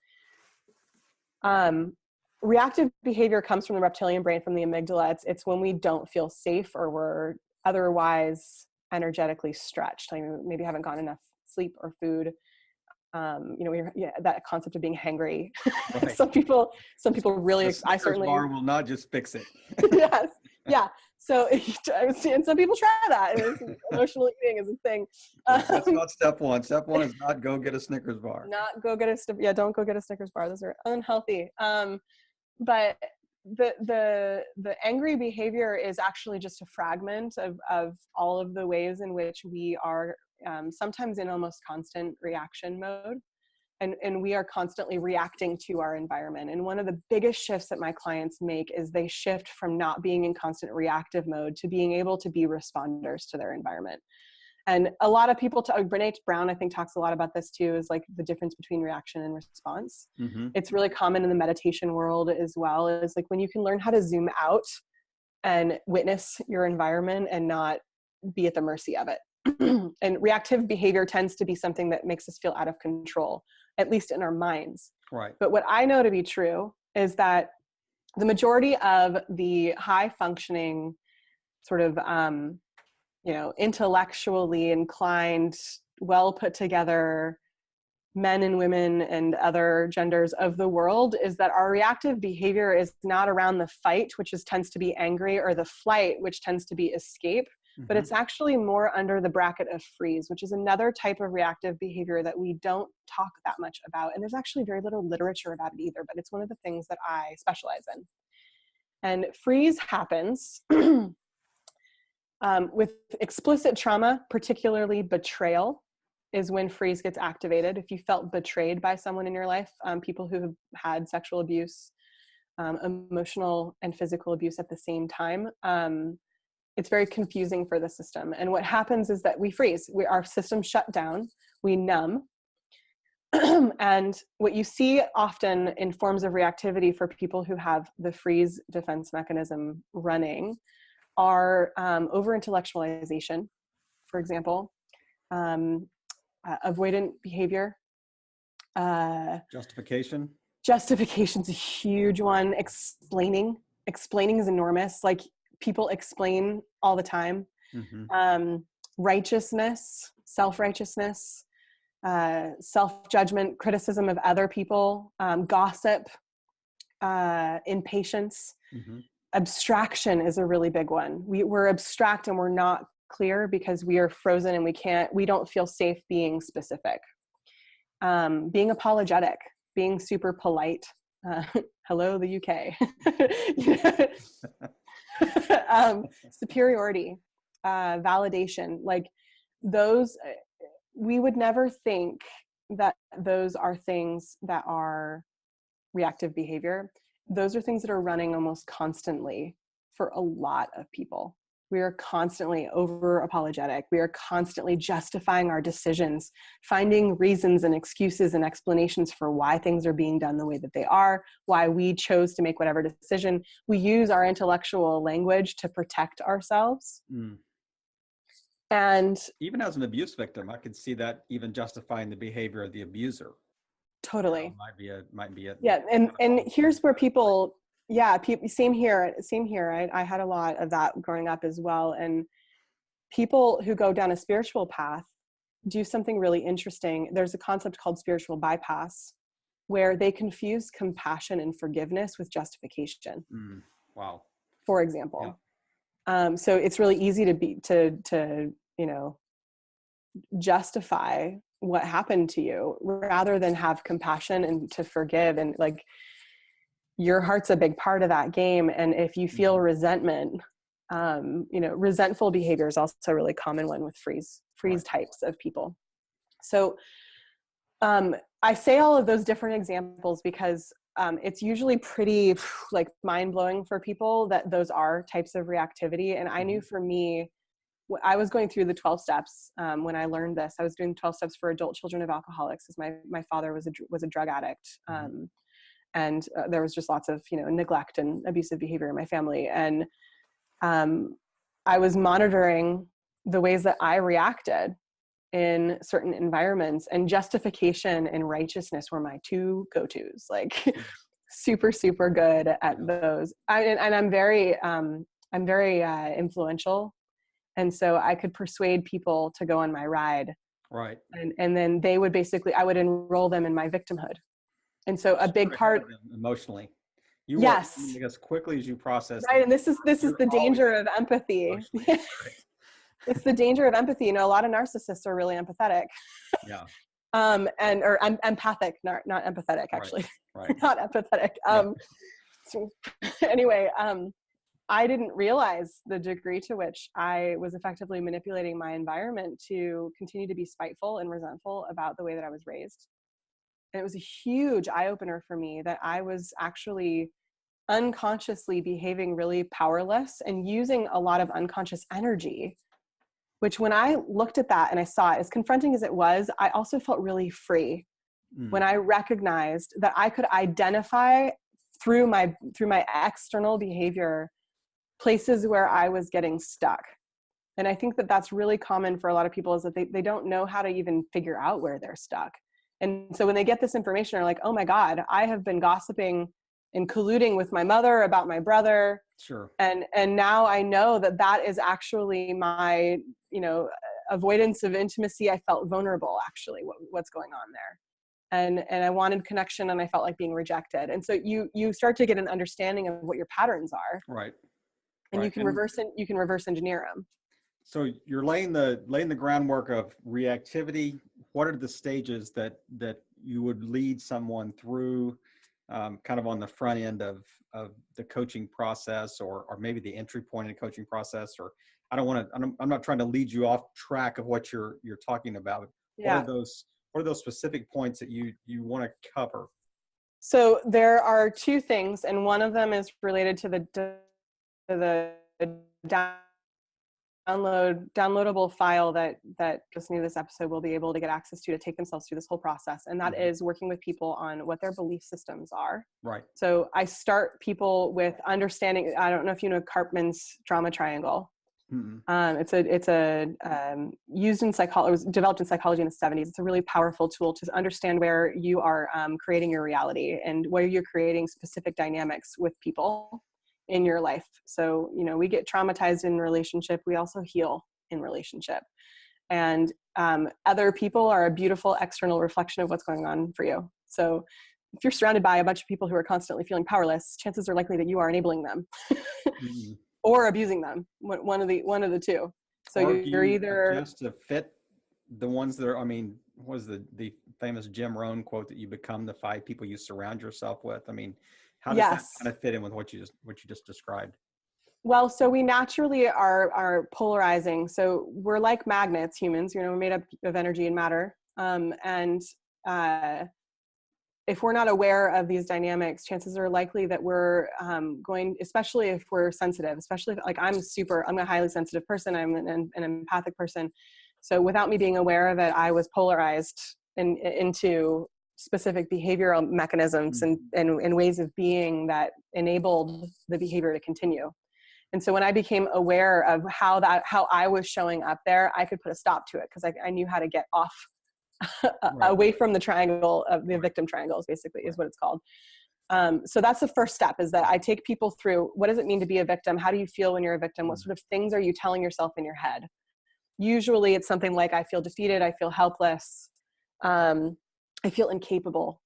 Reactive behavior comes from the reptilian brain, from the amygdala. It's when we don't feel safe or we're otherwise energetically stretched. I mean, maybe haven't gotten enough sleep or food. You know, that concept of being hangry. Right. some people really, the Snickers bar will not just fix it. Yes. Yeah. So, and some people try that. Emotional eating is a thing. That's not step one. Step one is not go get a Snickers bar. Not go get don't go get a Snickers bar. Those are unhealthy. But the angry behavior is actually just a fragment of all of the ways in which we are sometimes in almost constant reaction mode. And we are constantly reacting to our environment. And one of the biggest shifts that my clients make is they shift from not being in constant reactive mode to being able to be responders to their environment. And a lot of people, Brene Brown, I think, talks a lot about this too, is like the difference between reaction and response. Mm-hmm. It's really common in the meditation world as well, is like when you can learn how to zoom out and witness your environment and not be at the mercy of it. And reactive behavior tends to be something that makes us feel out of control, at least in our minds. Right. But what I know to be true is that the majority of the high functioning sort of, you know, intellectually inclined, well put together men and women and other genders of the world is that our reactive behavior is not around the fight, which tends to be angry, or the flight, which tends to be escape, but it's actually more under the bracket of freeze, which is another type of reactive behavior that we don't talk that much about. And there's actually very little literature about it either, but it's one of the things that I specialize in. And freeze happens with explicit trauma, particularly betrayal, is when freeze gets activated. If you felt betrayed by someone in your life, people who have had sexual abuse, emotional and physical abuse at the same time, it's very confusing for the system. And what happens is that we freeze. Our system shut down, we numb. And what you see often in forms of reactivity for people who have the freeze defense mechanism running are over-intellectualization, for example, avoidant behavior. Justification's a huge one. Explaining is enormous. Like, people explain all the time. Mm-hmm. Righteousness, self-righteousness, self-judgment, criticism of other people, gossip, impatience. Mm-hmm. Abstraction is a really big one. We're abstract and we're not clear because we are frozen and we don't feel safe being specific. Being apologetic, being super polite. Hello, the UK. Superiority, validation, like those, we would never think that those are things that are reactive behavior. Those are things that are running almost constantly for a lot of people. We are constantly over apologetic. We are constantly justifying our decisions, finding reasons and excuses and explanations for why things are being done the way that they are, why we chose to make whatever decision. We use our intellectual language to protect ourselves. Mm. And even as an abuse victim, I could see that even justifying the behavior of the abuser. Totally. Might be a yeah. And here's where people, same here. I had a lot of that growing up as well. And people who go down a spiritual path do something really interesting. There's a concept called spiritual bypass, where they confuse compassion and forgiveness with justification. Wow. For example. Yeah. So it's really easy to justify what happened to you rather than have compassion and to forgive. And like, your heart's a big part of that game. And if you feel resentment, resentful behavior is also a really common one with freeze types of people. So I say all of those different examples because it's usually pretty like mind-blowing for people that those are types of reactivity. And I knew for me, I was going through the 12 steps when I learned this. I was doing 12 steps for adult children of alcoholics, as my father was a drug addict. And there was just lots of, neglect and abusive behavior in my family. And I was monitoring the ways that I reacted in certain environments, and justification and righteousness were my two go-tos, like super, super good at those. I'm very influential. And so I could persuade people to go on my ride. Right. And then they would I would enroll them in my victimhood. And so a big part emotionally. Yes. As quickly as you process. Right. And this is the danger of empathy. Right. It's the danger of empathy. A lot of narcissists are really empathetic. Yeah. Or empathic, not empathetic, actually. Right. Not empathetic. So anyway, I didn't realize the degree to which I was effectively manipulating my environment to continue to be spiteful and resentful about the way that I was raised. And it was a huge eye-opener for me that I was actually unconsciously behaving really powerless and using a lot of unconscious energy, which when I looked at that and I saw it, as confronting as it was, I also felt really free when I recognized that I could identify through my external behavior places where I was getting stuck. And I think that that's really common for a lot of people, is that they don't know how to even figure out where they're stuck. And so when they get this information, they're like, oh my God, I have been gossiping and colluding with my mother about my brother. Sure. And now I know that is actually my, avoidance of intimacy. I felt vulnerable, actually, what's going on there. And I wanted connection, and I felt like being rejected. And so you start to get an understanding of what your patterns are. Right. And you can reverse engineer them. So you're laying the groundwork of reactivity. What are the stages that you would lead someone through, kind of on the front end of the coaching process, or maybe the entry point in the coaching process? Or I'm not trying to lead you off track of what you're talking about. Yeah. What are those specific points that you want to cover? So there are two things, and one of them is related to the downloadable file that listening to this episode will be able to get access to take themselves through this whole process. And that is working with people on what their belief systems are. Right. So I start people with understanding, I don't know if you know Karpman's drama triangle. It's used in psychology. It was developed in psychology in the 70s. It's a really powerful tool to understand where you are creating your reality and where you're creating specific dynamics with people in your life. So, we get traumatized in relationship. We also heal in relationship. And other people are a beautiful external reflection of what's going on for you. So if you're surrounded by a bunch of people who are constantly feeling powerless, chances are likely that you are enabling them or abusing them. One of the two. So you're either just to fit the ones that are, what is the famous Jim Rohn quote that you become the 5 people you surround yourself with? How does that kind of fit in with what you just described? Well, so we naturally are polarizing. So we're like magnets, humans, we're made up of energy and matter. If we're not aware of these dynamics, chances are likely that we're especially if we're sensitive, especially if, I'm a highly sensitive person. I'm an empathic person. So without me being aware of it, I was polarized into specific behavioral mechanisms and ways of being that enabled the behavior to continue. And so when I became aware of how I was showing up there, I could put a stop to it, because I knew how to get off away from the triangle of the victim triangles, basically is what it's called. So that's the first step, is that I take people through, what does it mean to be a victim? How do you feel when you're a victim? What sort of things are you telling yourself in your head? Usually it's something like, I feel defeated, I feel helpless, I feel incapable.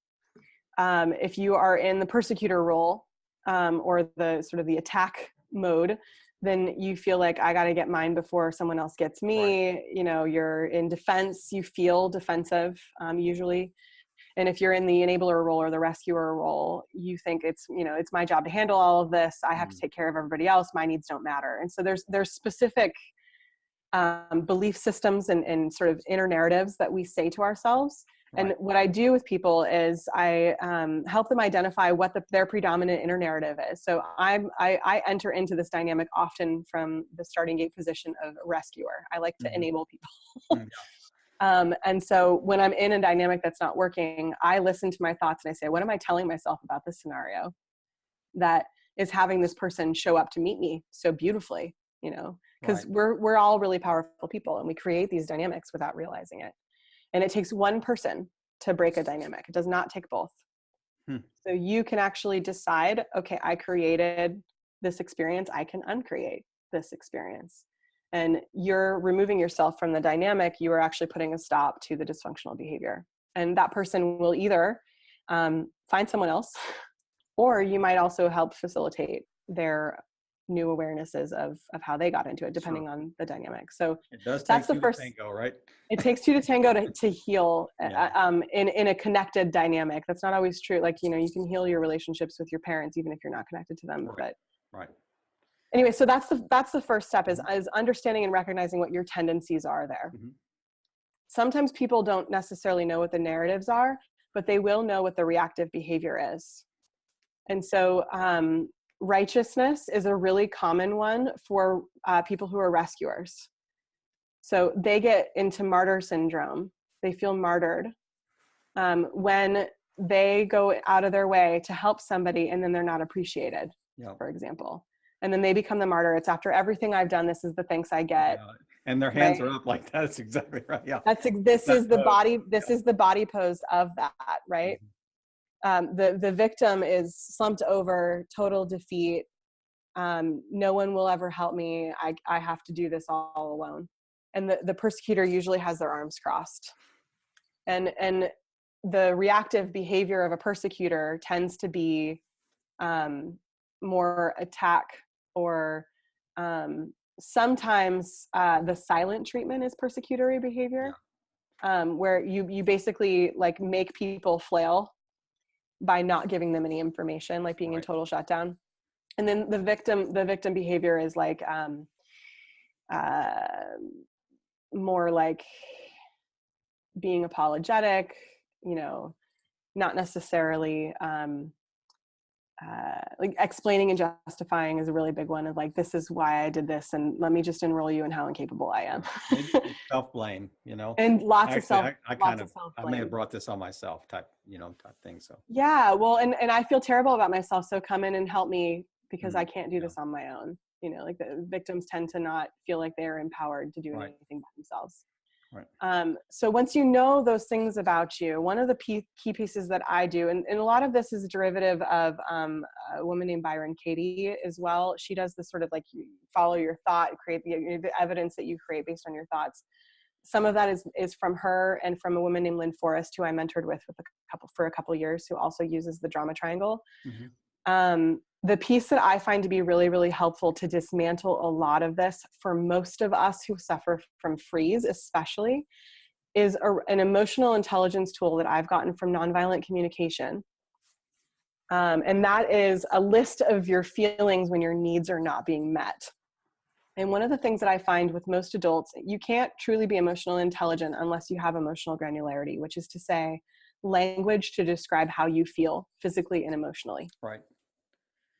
If you are in the persecutor role, or the sort of the attack mode, then you feel like, I got to get mine before someone else gets me. Right. You know, you're in defense, you feel defensive, usually. And if you're in the enabler role or the rescuer role, you think it's, you know, it's my job to handle all of this. I have to take care of everybody else. My needs don't matter. And so there's specific belief systems and sort of inner narratives that we say to ourselves. Right. And what I do with people is I help them identify what their predominant inner narrative is. So I enter into this dynamic often from the starting gate position of rescuer. I like to enable people. And so when I'm in a dynamic that's not working, I listen to my thoughts and I say, what am I telling myself about this scenario that is having this person show up to meet me so beautifully, you know, because we're all really powerful people and we create these dynamics without realizing it. And it takes one person to break a dynamic. It does not take both. So you can actually decide, okay, I created this experience. I can uncreate this experience. And you're removing yourself from the dynamic. You are actually putting a stop to the dysfunctional behavior. And that person will either find someone else, or you might also help facilitate their new awarenesses of how they got into it, depending on the dynamic. So it does take that's the two first to tango, right? It takes two to tango to heal in a connected dynamic. That's not always true. Like, you know, you can heal your relationships with your parents, even if you're not connected to them. But anyway, so that's the first step is understanding and recognizing what your tendencies are there. Sometimes people don't necessarily know what the narratives are, but they will know what the reactive behavior is. And so righteousness is a really common one for people who are rescuers. So they get into martyr syndrome. They feel martyred when they go out of their way to help somebody and then they're not appreciated, for example. And then they become the martyr. It's after everything I've done, this is the thanks I get. And their hands are up like that. That's exactly right. Yeah. This is the body pose of that, right? The victim is slumped over, total defeat. No one will ever help me. I have to do this all alone. And the persecutor usually has their arms crossed. And the reactive behavior of a persecutor tends to be more attack, or sometimes the silent treatment is persecutory behavior, where you basically like make people flail by not giving them any information, like being in total shutdown. And then the victim behavior is like more like being apologetic, you know, not necessarily like explaining and justifying is a really big one of like, this is why I did this, and let me just enroll you in how incapable I am. Self-blame, you know, and lots of self-blame. I may have brought this on myself type thing. So yeah, well, and I feel terrible about myself, so come in and help me because I can't do this on my own. You know, like the victims tend to not feel like they're empowered to do anything by themselves. So once you know those things about you, one of the key pieces that I do, and a lot of this is a derivative of a woman named Byron Katie as well. She does this sort of like, you follow your thought, create the evidence that you create based on your thoughts. Some of that is from her and from a woman named Lynn Forrest, who I mentored with for a couple of years, who also uses the drama triangle. The piece that I find to be really, really helpful to dismantle a lot of this for most of us who suffer from freeze, especially, is an emotional intelligence tool that I've gotten from nonviolent communication. And that is a list of your feelings when your needs are not being met. And one of the things that I find with most adults, you can't truly be emotionally intelligent unless you have emotional granularity, which is to say language to describe how you feel physically and emotionally. Right.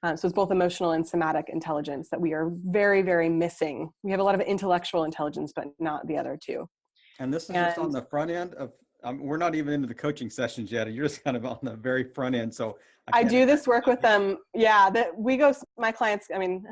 So it's both emotional and somatic intelligence that we are very, very missing. We have a lot of intellectual intelligence, but not the other two. And this is just on the front end of, we're not even into the coaching sessions yet. You're just kind of on the very front end. So I do this work with them. Yeah, my clients, I mean,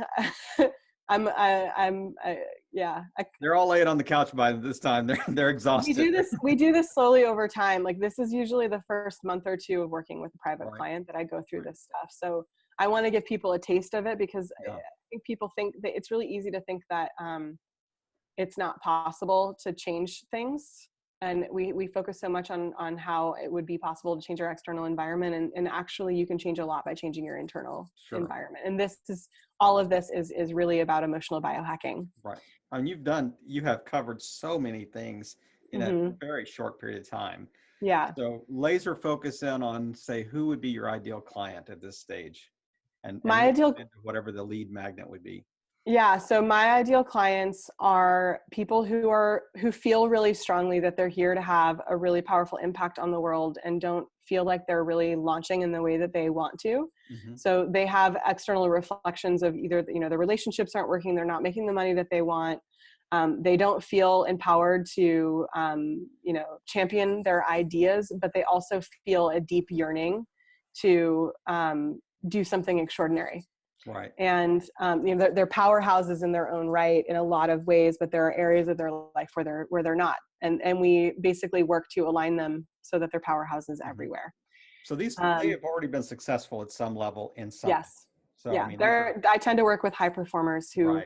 they're all laying on the couch by this time. They're exhausted. We do this slowly over time. Like this is usually the first month or two of working with a private client that I go through this stuff. So I want to give people a taste of it because I think people think that it's really easy to think that it's not possible to change things. And we focus so much on how it would be possible to change our external environment. And actually you can change a lot by changing your internal environment. And all of this is really about emotional biohacking. Right. I mean, you have covered so many things in a very short period of time. Yeah. So laser focus in on, say, who would be your ideal client at this stage, and My ideal, whatever the lead magnet would be. yeah. So my ideal clients are people who feel really strongly that they're here to have a really powerful impact on the world and don't feel like they're really launching in the way that they want to. So they have external reflections of either, their relationships aren't working, they're not making the money that they want. They don't feel empowered to, champion their ideas, but they also feel a deep yearning to do something extraordinary. Right. And they're powerhouses in their own right in a lot of ways, but there are areas of their life where they're not, and we basically work to align them so that they're powerhouses everywhere. So they have already been successful at some level in something. Yes. So yeah, I mean, I tend to work with high performers who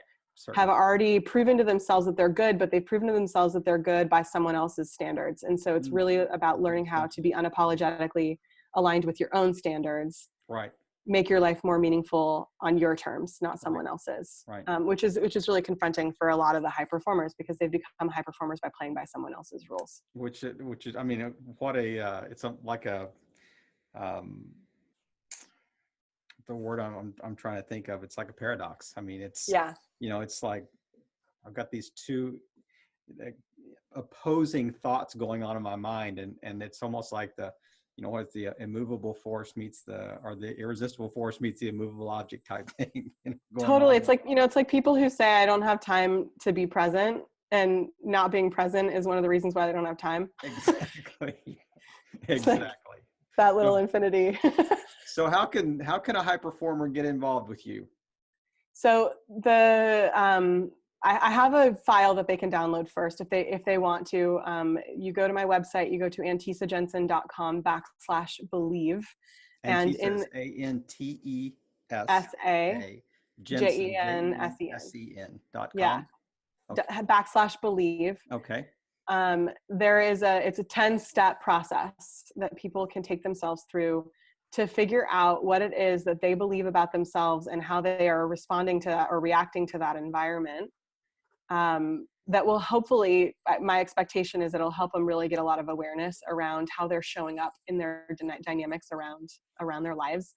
have already proven to themselves that they're good, but they've proven to themselves that they're good by someone else's standards. And so it's really about learning how to be unapologetically aligned with your own standards. Right. Make your life more meaningful on your terms, not someone else's. Right. Which is really confronting for a lot of the high performers, because they've become high performers by playing by someone else's rules. Which is, I mean, it's the word I'm trying to think of. It's like a paradox. I mean, it's it's like I've got these two opposing thoughts going on in my mind, and it's almost like the the immovable force meets the irresistible force meets the immovable object type thing. Totally. It's like, it's like people who say, I don't have time to be present, and not being present is one of the reasons why they don't have time. Exactly. Like that little infinity. So how can a high performer get involved with you? So I have a file that they can download first if they want to. You go to my website, you go to antesajensen.com/believe. And in ANTESA JENSEN.com. Yeah. Okay. /believe. Okay. It's a 10-step process that people can take themselves through to figure out what it is that they believe about themselves and how they are responding to that or reacting to that environment. That will hopefully, my expectation is it'll help them really get a lot of awareness around how they're showing up in their dynamics around their lives.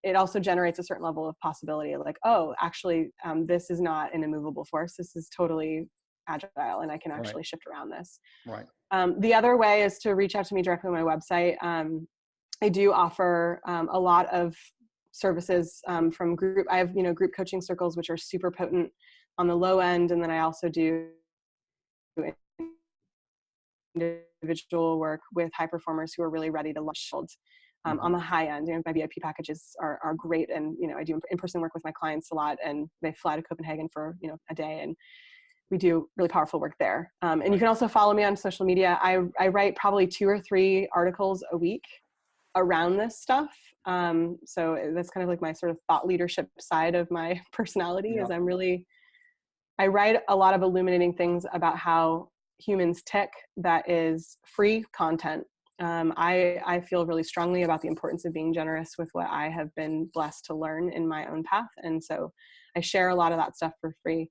It also generates a certain level of possibility, like, oh, actually, this is not an immovable force. This is totally agile, and I can actually shift around this. Right. The other way is to reach out to me directly on my website. I do offer a lot of services from group. I have group coaching circles, which are super potent on the low end, and then I also do individual work with high performers who are really ready to launch on the high end. My VIP packages are great, and I do in-person work with my clients a lot, and they fly to Copenhagen for a day, and we do really powerful work there. And you can also follow me on social media. I write probably 2 or 3 articles a week around this stuff. So that's kind of like my sort of thought leadership side of my personality. Is I write a lot of illuminating things about how humans tick that is free content. I feel really strongly about the importance of being generous with what I have been blessed to learn in my own path. And so I share a lot of that stuff for free.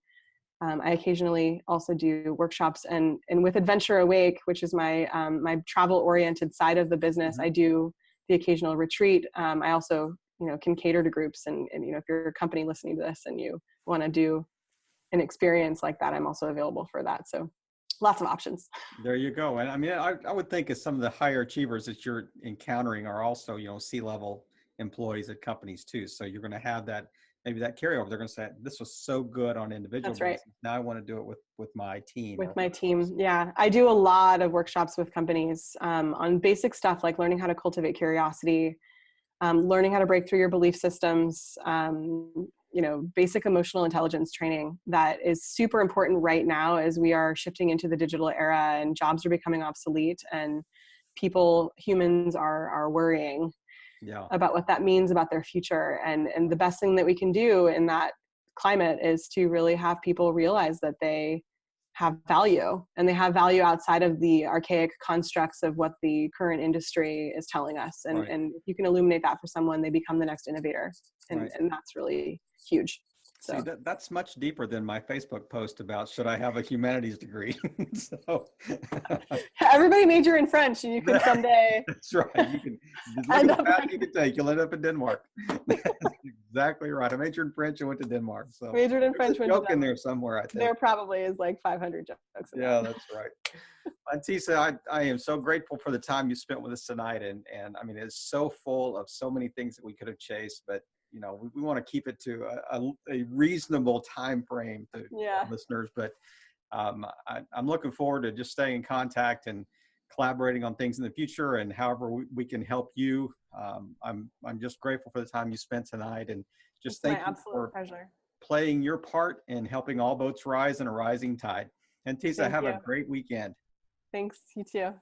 I occasionally also do workshops, and with Adventure Awake, which is my my travel-oriented side of the business, I do the occasional retreat. I also can cater to groups, and if you're a company listening to this and you want to do an experience like that, I'm also available for that. So lots of options. There you go. And I mean, I would think as some of the higher achievers that you're encountering are also C-level employees at companies too. So you're going to have that, maybe that carryover. They're going to say, this was so good on individual basis. Now I want to do it with my team. With my team. Yeah. I do a lot of workshops with companies on basic stuff like learning how to cultivate curiosity, learning how to break through your belief systems, basic emotional intelligence training that is super important right now as we are shifting into the digital era and jobs are becoming obsolete, and humans are worrying about what that means about their future. And the best thing that we can do in that climate is to really have people realize that they have value, and they have value outside of the archaic constructs of what the current industry is telling us. And, Right. and if you can illuminate that for someone, they become the next innovator. And, Right. and that's really huge. See, So that's much deeper than my Facebook post about should I have a humanities degree. So everybody major in French, and you can someday that's right. You can just look end at the up path like, you can take. You'll end up in Denmark. That's exactly right. I majored in French and went to Denmark. So majored in there's French. a Went to joke in Denmark. there somewhere, I think. There probably is like 500 jokes in Yeah, that. that's right. Antesa, I am so grateful for the time you spent with us tonight. And I mean, it's so full of so many things that we could have chased, but you know, we want to keep it to a reasonable time frame to Yeah. listeners. But I'm looking forward to just staying in contact and collaborating on things in the future, and however we can help you. I'm just grateful for the time you spent tonight, and just It's thank my you absolute for pleasure. playing your part in helping all boats rise in a rising tide. Antesa, Thank have a you. great weekend. Thanks. You too.